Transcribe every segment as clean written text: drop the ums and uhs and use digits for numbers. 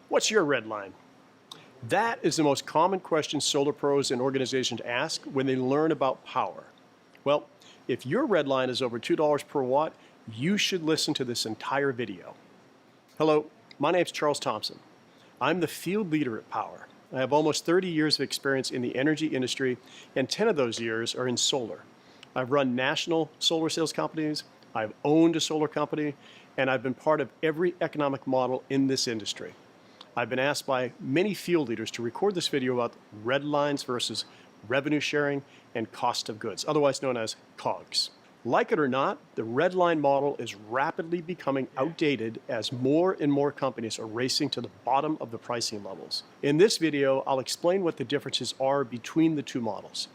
What's your red line? That is the most common question solar pros and organizations ask when they learn about Powur. Well, if your red line is over $2 per watt, you should listen to this entire video. Hello, my name's Charles Thompson. I'm the field leader at Powur. I have almost 30 years of experience in the energy industry, and 10 of those years are in solar. I've run national solar sales companies, I've owned a solar company, and I've been part of every economic model in this industry. I've been asked by many field leaders to record this video about red lines versus revenue sharing and cost of goods, otherwise known as COGS. Like it or not, the red line model is rapidly becoming outdated as more and more companies are racing to the bottom of the pricing levels. In this video, I'll explain what the differences are between the two models.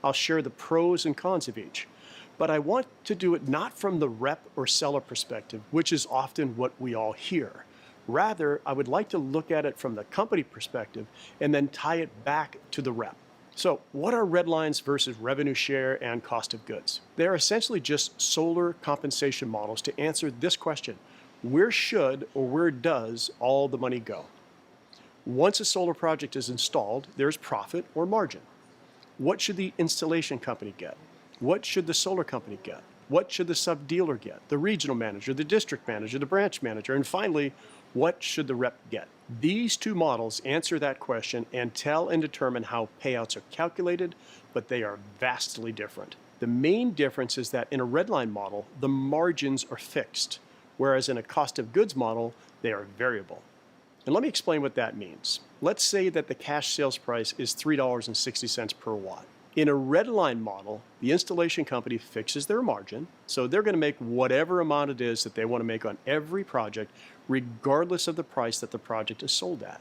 I'll share the pros and cons of each, but I want to do it not from the rep or seller perspective, which is often what we all hear. Rather, I would like to look at it from the company perspective and then tie it back to the rep. So what are red lines versus revenue share and cost of goods? They're essentially just solar compensation models to answer this question: where should or where does all the money go? Once a solar project is installed, there's profit or margin. What should the installation company get? What should the solar company get? What should the sub-dealer get? The regional manager, the district manager, the branch manager, and finally, what should the rep get? These two models answer that question and tell and determine how payouts are calculated, but they are vastly different. The main difference is that in a redline model, the margins are fixed, whereas in a cost of goods model, they are variable. And let me explain what that means. Let's say that the cash sales price is $3.60 per watt. In a redline model, the installation company fixes their margin, so they're going to make whatever amount it is that they want to make on every project, regardless of the price that the project is sold at.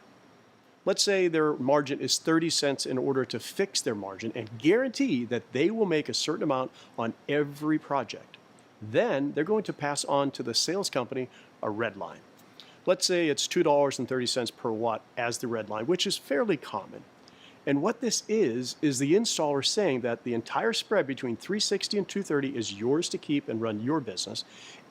Let's say their margin is 30 cents in order to fix their margin and guarantee that they will make a certain amount on every project. Then they're going to pass on to the sales company a red line. Let's say it's $2.30 per watt as the red line, which is fairly common. And what this is the installer saying that the entire spread between 360 and 230 is yours to keep and run your business.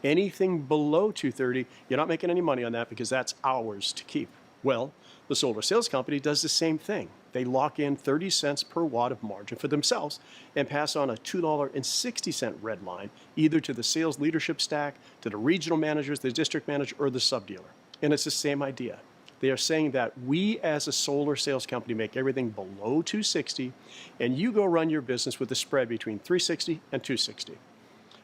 Anything below 230, you're not making any money on that because that's ours to keep. Well, the solar sales company does the same thing. They lock in 30 cents per watt of margin for themselves and pass on a $2.60 red line, either to the sales leadership stack, to the regional managers, the district manager, or the sub-dealer. And it's the same idea. They are saying that we as a solar sales company make everything below 260, and you go run your business with the spread between 360 and 260.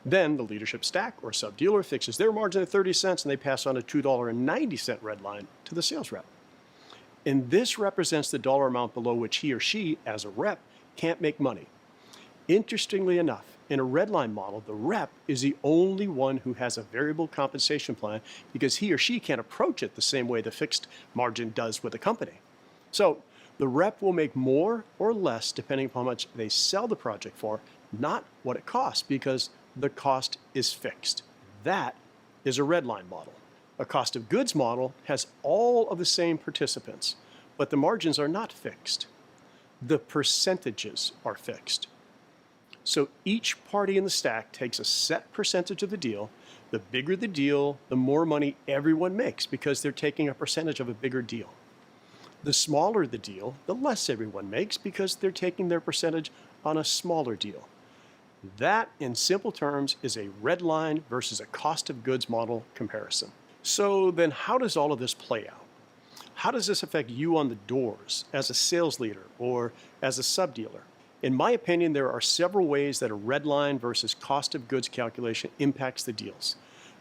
Then the leadership stack or sub-dealer fixes their margin at 30 cents and they pass on a $2.90 red line to the sales rep. And this represents the dollar amount below which he or she, as a rep, can't make money. Interestingly enough, in a redline model, the rep is the only one who has a variable compensation plan because he or she can't approach it the same way the fixed margin does with a company. So the rep will make more or less depending upon how much they sell the project for, not what it costs, because the cost is fixed. That is a redline model. A cost of goods model has all of the same participants, but the margins are not fixed. The percentages are fixed. So each party in the stack takes a set percentage of the deal. The bigger the deal, the more money everyone makes because they're taking a percentage of a bigger deal. The smaller the deal, the less everyone makes because they're taking their percentage on a smaller deal. That, in simple terms, is a red line versus a cost of goods model comparison. So then how does all of this play out? How does this affect you on the doors as a sales leader or as a sub-dealer? In my opinion, there are several ways that a red line versus cost of goods calculation impacts the deals.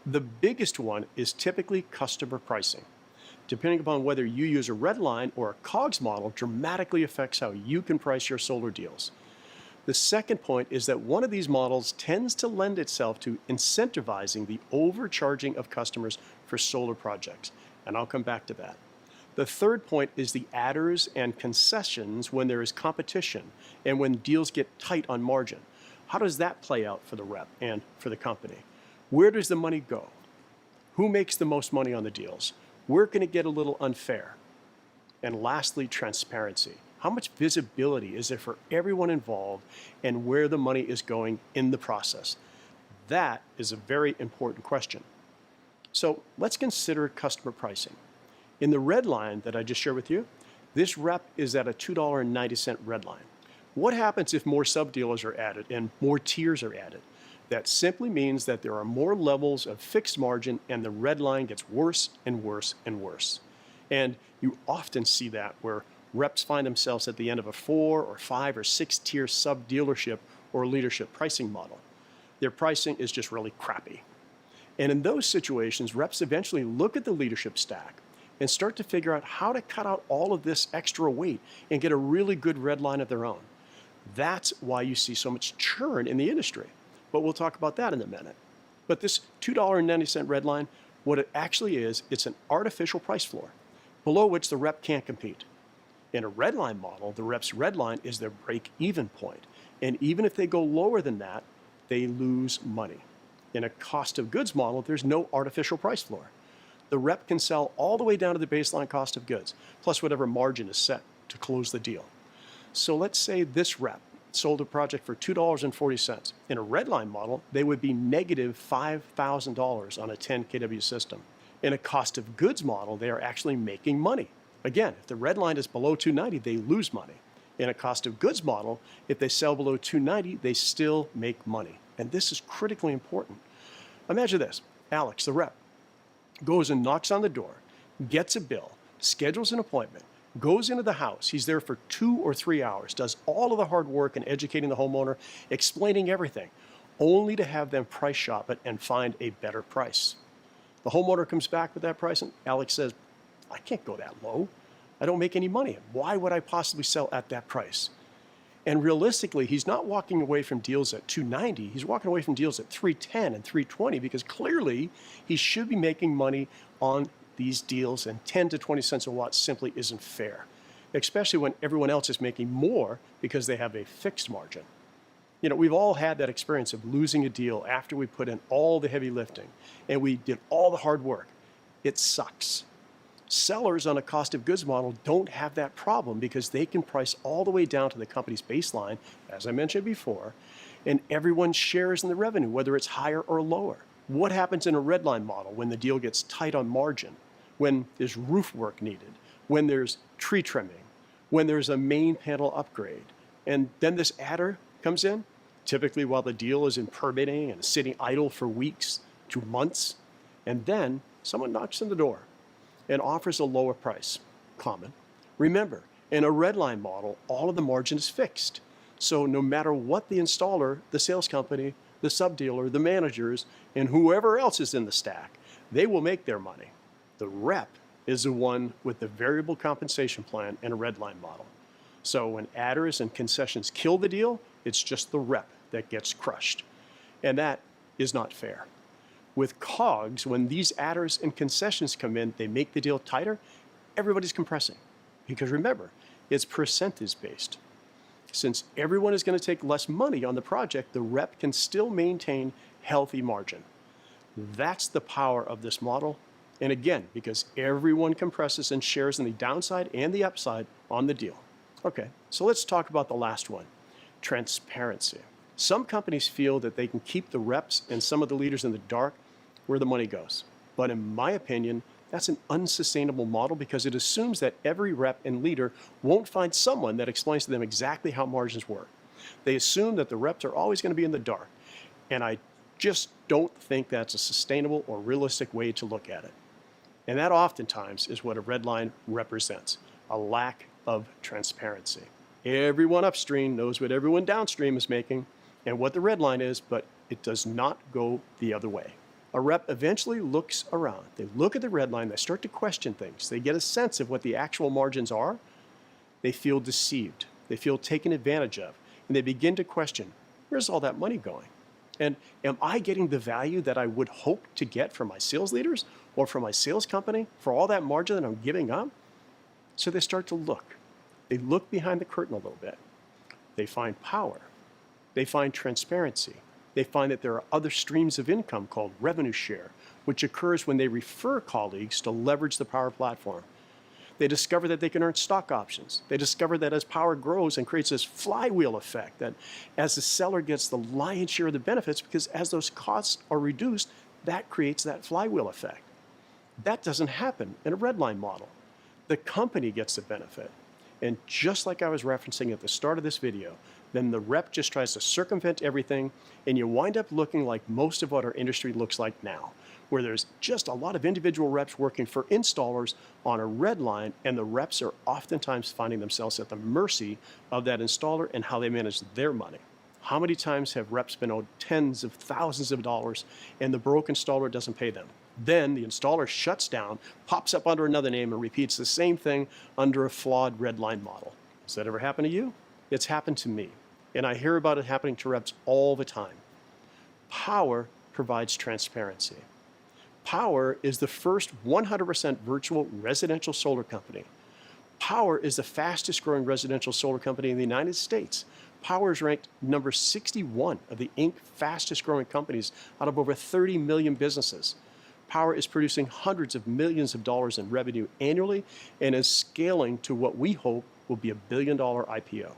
The biggest one is typically customer pricing. Depending upon whether you use a red line or a COGS model, dramatically affects how you can price your solar deals. The second point is that one of these models tends to lend itself to incentivizing the overcharging of customers for solar projects, and I'll come back to that. The third point is the adders and concessions when there is competition and when deals get tight on margin. How does that play out for the rep and for the company? Where does the money go? Who makes the most money on the deals? Where can it get a little unfair? And lastly, transparency. How much visibility is there for everyone involved and where the money is going in the process? That is a very important question. So let's consider customer pricing. In the red line that I just shared with you, this rep is at a $2.90 red line. What happens if more sub-dealers are added and more tiers are added? That simply means that there are more levels of fixed margin and the red line gets worse and worse and worse. And you often see that where reps find themselves at the end of a 4 or 5 or 6 tier sub-dealership or leadership pricing model. Their pricing is just really crappy. And in those situations, reps eventually look at the leadership stack and start to figure out how to cut out all of this extra weight and get a really good red line of their own. That's why you see so much churn in the industry. But we'll talk about that in a minute. But this $2.90 red line, what it actually is, it's an artificial price floor, below which the rep can't compete. In a red line model, the rep's red line is their break-even point. And even if they go lower than that, they lose money. In a cost of goods model, there's no artificial price floor. The rep can sell all the way down to the baseline cost of goods, plus whatever margin is set to close the deal. So let's say this rep sold a project for $2.40. In a redline model, they would be negative $5,000 on a 10 kW system. In a cost of goods model, they are actually making money. Again, if the red line is below 290, they lose money. In a cost of goods model, if they sell below 290, they still make money. And this is critically important. Imagine this. Alex, the rep, goes and knocks on the door, gets a bill, schedules an appointment, goes into the house. He's there for 2 or 3 hours, does all of the hard work in educating the homeowner, explaining everything, only to have them price shop it and find a better price. The homeowner comes back with that price and Alex says, I can't go that low. I don't make any money. Why would I possibly sell at that price? And realistically, he's not walking away from deals at 290. He's walking away from deals at 310 and 320 because clearly he should be making money on these deals, and 10 to 20 cents a watt simply isn't fair, especially when everyone else is making more because they have a fixed margin. You know, we've all had that experience of losing a deal after we put in all the heavy lifting and we did all the hard work. It sucks. Sellers on a cost of goods model don't have that problem because they can price all the way down to the company's baseline, as I mentioned before, and everyone shares in the revenue, whether it's higher or lower. What happens in a redline model when the deal gets tight on margin, when there's roof work needed, when there's tree trimming, when there's a main panel upgrade, and then this adder comes in, typically while the deal is in permitting and sitting idle for weeks to months, and then someone knocks on the door and offers a lower price. Common. Remember, in a redline model, all of the margin is fixed. So no matter what the installer, the sales company, the sub-dealer, the managers, and whoever else is in the stack, they will make their money. The rep is the one with the variable compensation plan in a redline model. So when adders and concessions kill the deal, it's just the rep that gets crushed. And that is not fair. With COGS, when these adders and concessions come in, they make the deal tighter, everybody's compressing. Because remember, it's percentage based. Since everyone is going to take less money on the project, the rep can still maintain healthy margin. That's the power of this model. And again, because everyone compresses and shares in the downside and the upside on the deal. Okay, so let's talk about the last one, transparency. Some companies feel that they can keep the reps and some of the leaders in the dark where the money goes. But in my opinion, that's an unsustainable model because it assumes that every rep and leader won't find someone that explains to them exactly how margins work. They assume that the reps are always going to be in the dark. And I just don't think that's a sustainable or realistic way to look at it. And that oftentimes is what a red line represents, a lack of transparency. Everyone upstream knows what everyone downstream is making and what the red line is, but it does not go the other way. A rep eventually looks around. They look at the red line, they start to question things. They get a sense of what the actual margins are. They feel deceived. They feel taken advantage of. And they begin to question, where's all that money going? And am I getting the value that I would hope to get from my sales leaders or from my sales company for all that margin that I'm giving up? So they start to look. They look behind the curtain a little bit. They find power. They find transparency. They find that there are other streams of income called revenue share, which occurs when they refer colleagues to leverage the Powur platform. They discover that they can earn stock options. They discover that as Powur grows and creates this flywheel effect, that as the seller gets the lion's share of the benefits, because as those costs are reduced, that creates that flywheel effect. That doesn't happen in a redline model. The company gets the benefit. And just like I was referencing at the start of this video, then the rep just tries to circumvent everything, and you wind up looking like most of what our industry looks like now, where there's just a lot of individual reps working for installers on a red line, and the reps are oftentimes finding themselves at the mercy of that installer and how they manage their money. How many times have reps been owed tens of thousands of dollars and the broke installer doesn't pay them? Then the installer shuts down, pops up under another name, and repeats the same thing under a flawed red line model. Has that ever happened to you? It's happened to me, and I hear about it happening to reps all the time. Powur provides transparency. Powur is the first 100% virtual residential solar company. Powur is the fastest growing residential solar company in the United States. Powur is ranked number 61 of the Inc. fastest growing companies out of over 30 million businesses. Powur is producing hundreds of millions of dollars in revenue annually and is scaling to what we hope will be a billion-dollar IPO.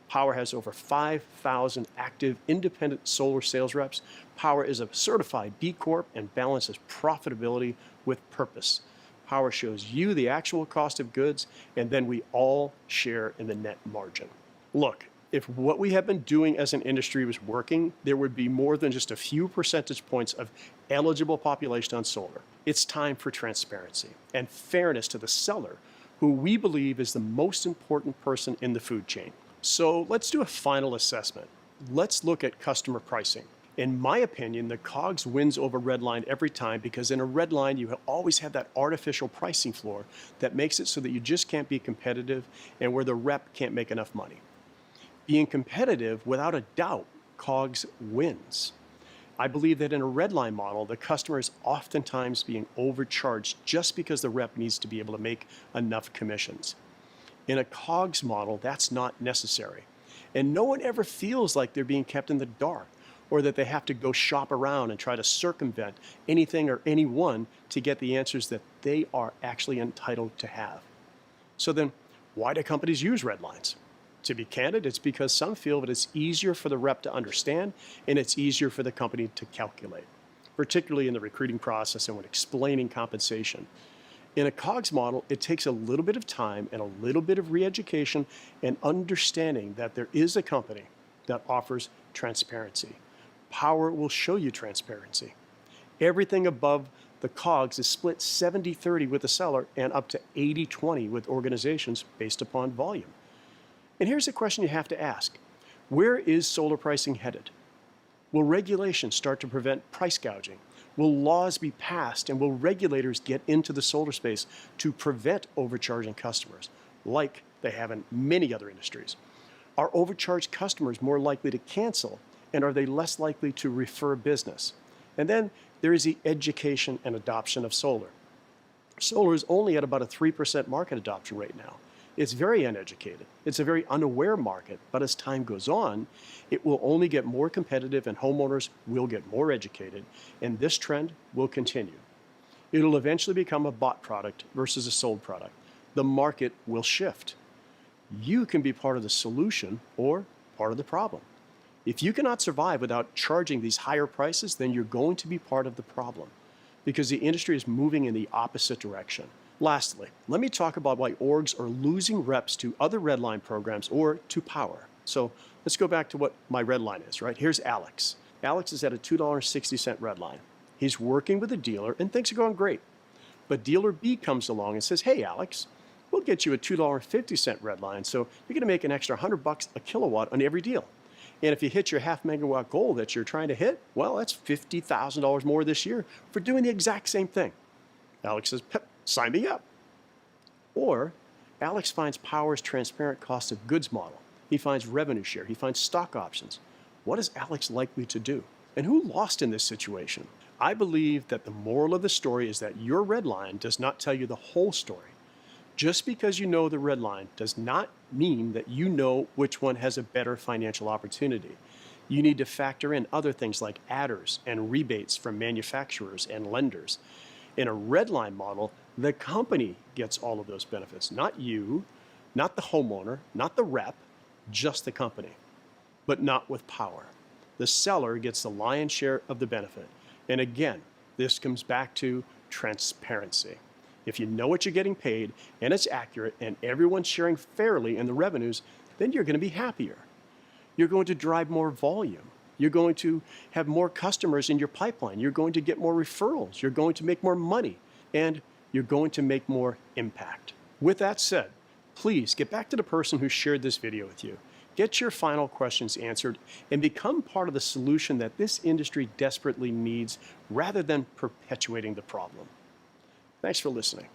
Powur has over 5,000 active independent solar sales reps. Powur is a certified B Corp and balances profitability with purpose. Powur shows you the actual cost of goods, and then we all share in the net margin. Look, if what we have been doing as an industry was working, there would be more than just a few percentage points of eligible population on solar. It's time for transparency and fairness to the seller, who we believe is the most important person in the food chain. So let's do a final assessment. Let's look at customer pricing. In my opinion, the COGS wins over redline every time, because in a redline, you always have that artificial pricing floor that makes it so that you just can't be competitive and where the rep can't make enough money. Being competitive, without a doubt, COGS wins. I believe that in a redline model, the customer is oftentimes being overcharged just because the rep needs to be able to make enough commissions. In a COGS model, that's not necessary. And no one ever feels like they're being kept in the dark, or that they have to go shop around and try to circumvent anything or anyone to get the answers that they are actually entitled to have. So then, why do companies use red lines? To be candid, it's because some feel that it's easier for the rep to understand and it's easier for the company to calculate, particularly in the recruiting process and when explaining compensation. In a COGS model, it takes a little bit of time and a little bit of re-education and understanding that there is a company that offers transparency. Powur will show you transparency. Everything above the COGS is split 70-30 with the seller and up to 80-20 with organizations based upon volume. And here's a question you have to ask. Where is solar pricing headed? Will regulations start to prevent price gouging? Will laws be passed, and will regulators get into the solar space to prevent overcharging customers, like they have in many other industries? Are overcharged customers more likely to cancel, and are they less likely to refer business? And then there is the education and adoption of solar. Solar is only at about a 3% market adoption rate now. It's very uneducated. It's a very unaware market, but as time goes on, it will only get more competitive and homeowners will get more educated, and this trend will continue. It'll eventually become a bought product versus a sold product. The market will shift. You can be part of the solution or part of the problem. If you cannot survive without charging these higher prices, then you're going to be part of the problem, because the industry is moving in the opposite direction. Lastly, let me talk about why orgs are losing reps to other redline programs or to Powur. So let's go back to what my redline is, right? Here's Alex. Alex is at a $2.60 redline. He's working with a dealer and things are going great. But dealer B comes along and says, hey, Alex, we'll get you a $2.50 redline, so you're going to make an extra $100 a kilowatt on every deal. And if you hit your half megawatt goal that you're trying to hit, well, that's $50,000 more this year for doing the exact same thing. Alex says, sign me up. Or Alex finds Powur's transparent cost of goods model. He finds revenue share. He finds stock options. What is Alex likely to do? And who lost in this situation? I believe that the moral of the story is that your red line does not tell you the whole story. Just because you know the red line does not mean that you know which one has a better financial opportunity. You need to factor in other things like adders and rebates from manufacturers and lenders. In a redline model, the company gets all of those benefits, not you, not the homeowner, not the rep, just the company. But not with Powur. The seller gets the lion's share of the benefit. And again, this comes back to transparency. If you know what you're getting paid and it's accurate and everyone's sharing fairly in the revenues, then you're going to be happier. You're going to drive more volume. You're going to have more customers in your pipeline. You're going to get more referrals. You're going to make more money. And you're going to make more impact. With that said, please get back to the person who shared this video with you. Get your final questions answered and become part of the solution that this industry desperately needs rather than perpetuating the problem. Thanks for listening.